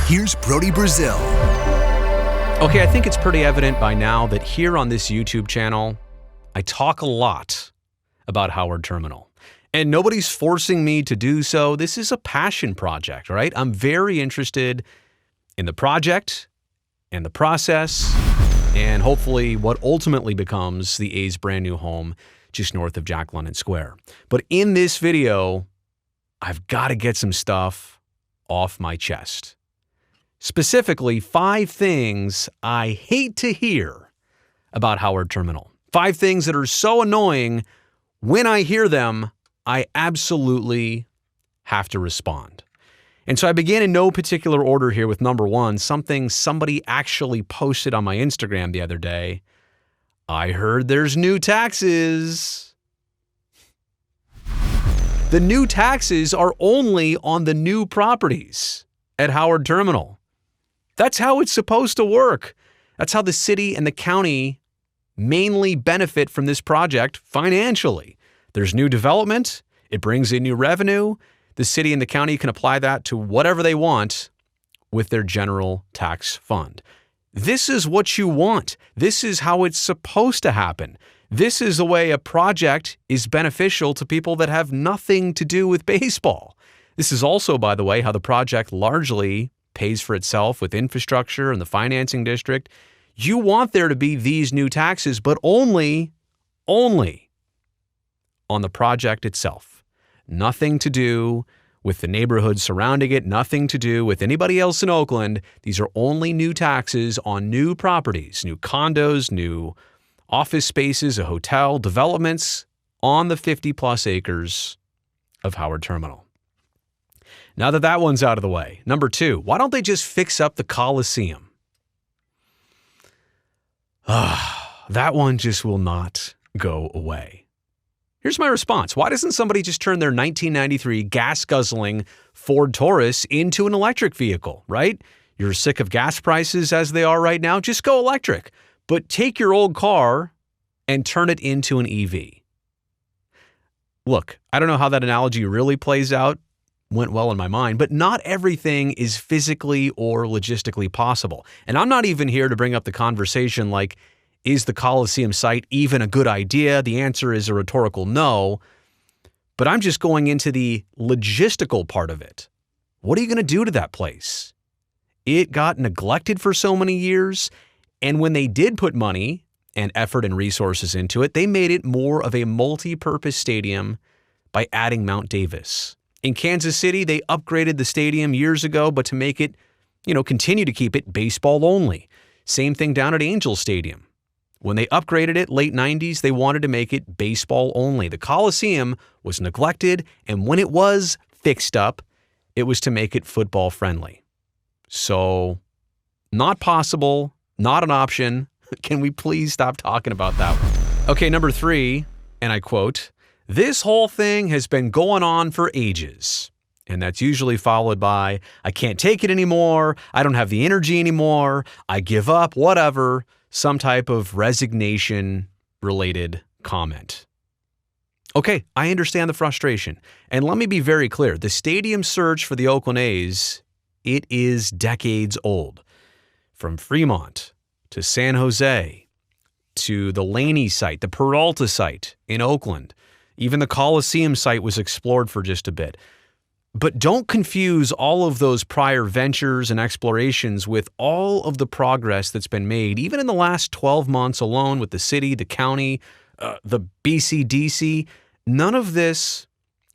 Here's Brody Brazil. Okay, I think it's pretty evident by now that here on this YouTube channel, I talk a lot about Howard Terminal. And nobody's forcing me to do so. This is a passion project, right? I'm very interested in the project and the process and hopefully what ultimately becomes the A's brand new home just north of Jack London Square. But in this video, I've got to get some stuff off my chest. Specifically, 5 things I hate to hear about Howard Terminal. 5 things that are so annoying, when I hear them, I absolutely have to respond. And so I begin in no particular order here with number 1, something somebody actually posted on my Instagram the other day. I heard there's new taxes. The new taxes are only on the new properties at Howard Terminal. That's how it's supposed to work. That's how the city and the county mainly benefit from this project financially. There's new development. It brings in new revenue. The city and the county can apply that to whatever they want with their general tax fund. This is what you want. This is how it's supposed to happen. This is the way a project is beneficial to people that have nothing to do with baseball. This is also, by the way, how the project largely pays for itself with infrastructure and the financing district. You want there to be these new taxes, but only on the project itself. Nothing to do with the neighborhood surrounding it, nothing to do with anybody else in Oakland. These are only new taxes on new properties, new condos, new office spaces, a hotel, developments on the 50-plus acres of Howard Terminal. Now that that one's out of the way, number 2, why don't they just fix up the Coliseum? That one just will not go away. Here's my response. Why doesn't somebody just turn their 1993 gas-guzzling Ford Taurus into an electric vehicle, right? You're sick of gas prices as they are right now? Just go electric. But take your old car and turn it into an EV. Look, I don't know how that analogy really plays out. Went well in my mind, but not everything is physically or logistically possible. And I'm not even here to bring up the conversation like, is the Coliseum site even a good idea? The answer is a rhetorical no, but I'm just going into the logistical part of it. What are you going to do to that place? It got neglected for so many years, and when they did put money and effort and resources into it, they made it more of a multi-purpose stadium by adding Mount Davis. In Kansas City, they upgraded the stadium years ago, but to make it, continue to keep it baseball only. Same thing down at Angel Stadium. When they upgraded it late 90s, they wanted to make it baseball only. The Coliseum was neglected, and when it was fixed up, it was to make it football friendly. So, not possible, not an option. Can we please stop talking about that one? Okay, number 3, and I quote, "This whole thing has been going on for ages." And that's usually followed by, "I can't take it anymore. I don't have the energy anymore. I give up, whatever." Some type of resignation-related comment. Okay, I understand the frustration. And let me be very clear. The stadium search for the Oakland A's, it is decades old. From Fremont to San Jose to the Laney site, the Peralta site in Oakland. Even the Coliseum site was explored for just a bit. But don't confuse all of those prior ventures and explorations with all of the progress that's been made, even in the last 12 months alone with the city, the county, the BCDC. None of this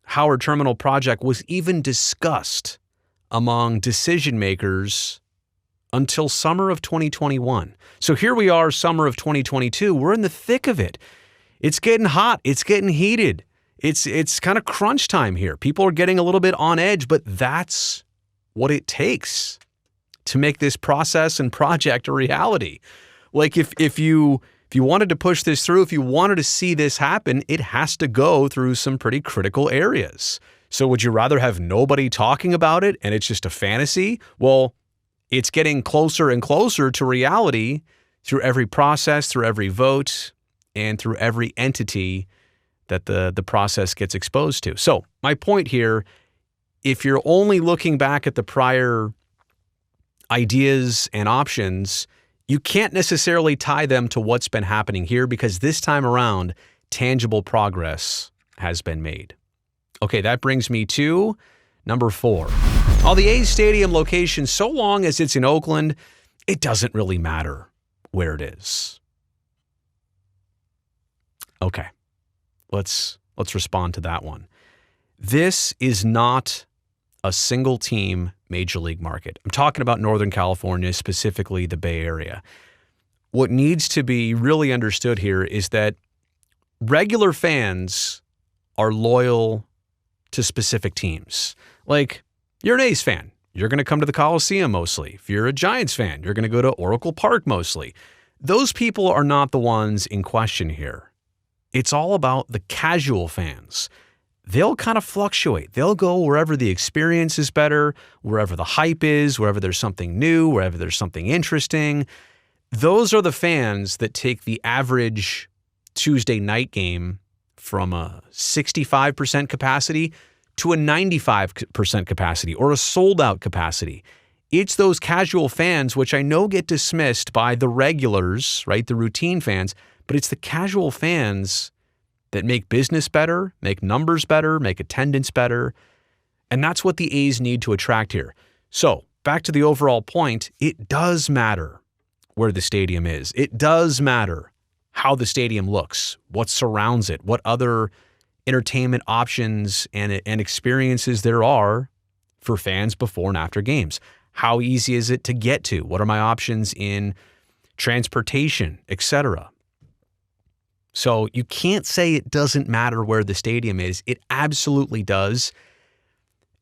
Howard Terminal project was even discussed among decision makers until summer of 2021. So here we are, summer of 2022. We're in the thick of it. It's getting hot. It's getting heated. It's kind of crunch time here. People are getting a little bit on edge, but that's what it takes to make this process and project a reality. Like if you wanted to push this through, if you wanted to see this happen, it has to go through some pretty critical areas. So would you rather have nobody talking about it and it's just a fantasy? Well, it's getting closer and closer to reality through every process, through every vote, and through every entity that the process gets exposed to. So my point here, if you're only looking back at the prior ideas and options, you can't necessarily tie them to what's been happening here because this time around, tangible progress has been made. Okay, that brings me to number 4. While the A's stadium location, so long as it's in Oakland, it doesn't really matter where it is. Okay, let's respond to that one. This is not a single team major league market. I'm talking about Northern California, specifically the Bay Area. What needs to be really understood here is that regular fans are loyal to specific teams. Like, you're an A's fan, you're going to come to the Coliseum mostly. If you're a Giants fan, you're going to go to Oracle Park mostly. Those people are not the ones in question here. It's all about the casual fans. They'll kind of fluctuate. They'll go wherever the experience is better, wherever the hype is, wherever there's something new, wherever there's something interesting. Those are the fans that take the average Tuesday night game from a 65% capacity to a 95% capacity or a sold-out capacity. It's those casual fans, which I know get dismissed by the regulars, right, the routine fans, but it's the casual fans that make business better, make numbers better, make attendance better. And that's what the A's need to attract here. So back to the overall point, it does matter where the stadium is. It does matter how the stadium looks, what surrounds it, what other entertainment options and experiences there are for fans before and after games. How easy is it to get to? What are my options in transportation, etc.? So you can't say it doesn't matter where the stadium is. It absolutely does.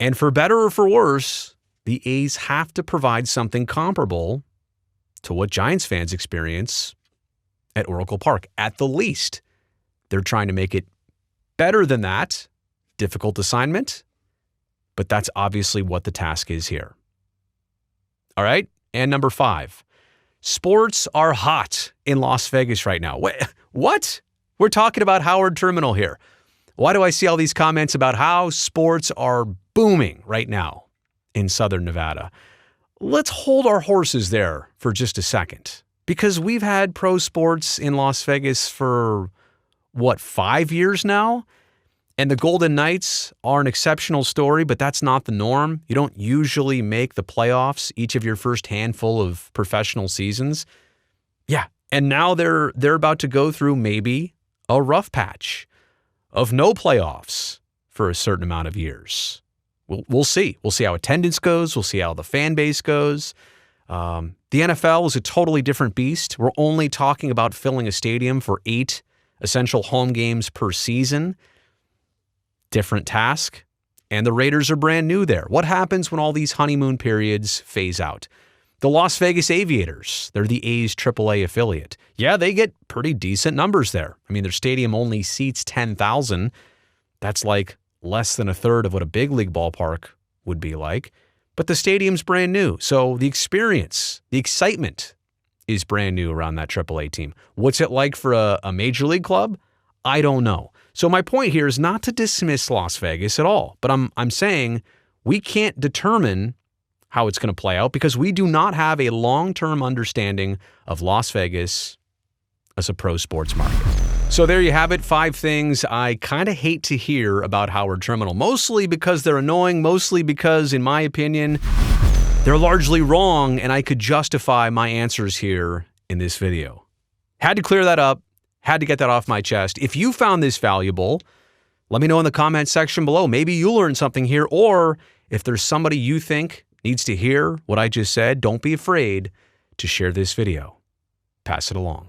And for better or for worse, the A's have to provide something comparable to what Giants fans experience at Oracle Park. At the least, they're trying to make it better than that. Difficult assignment, but that's obviously what the task is here. All right, and number 5. Sports are hot in Las Vegas right now. What? We're talking about Howard Terminal here. Why do I see all these comments about how sports are booming right now in Southern Nevada? Let's hold our horses there for just a second, because we've had pro sports in Las Vegas for, 5 years now? And the Golden Knights are an exceptional story, but that's not the norm. You don't usually make the playoffs each of your first handful of professional seasons. Yeah, and now they're about to go through maybe a rough patch of no playoffs for a certain amount of years. We'll see. We'll see how attendance goes. We'll see how the fan base goes. The NFL is a totally different beast. We're only talking about filling a stadium for 8 essential home games per season. Different task. And the Raiders are brand new there. What happens when all these honeymoon periods phase out? The Las Vegas Aviators, they're the A's AAA affiliate. Yeah, they get pretty decent numbers there. I mean, their stadium only seats 10,000. That's like less than a third of what a big league ballpark would be like. But the stadium's brand new. So the experience, the excitement is brand new around that AAA team. What's it like for a major league club? I don't know. So my point here is not to dismiss Las Vegas at all, but I'm saying we can't determine how it's going to play out because we do not have a long-term understanding of Las Vegas as a pro sports market. So there you have it, 5 things I kind of hate to hear about Howard Terminal, mostly because they're annoying, mostly because, in my opinion, they're largely wrong, and I could justify my answers here in this video. Had to clear that up. Had to get that off my chest. If you found this valuable, let me know in the comments section below. Maybe you learned something here, or if there's somebody you think needs to hear what I just said, don't be afraid to share this video. Pass it along.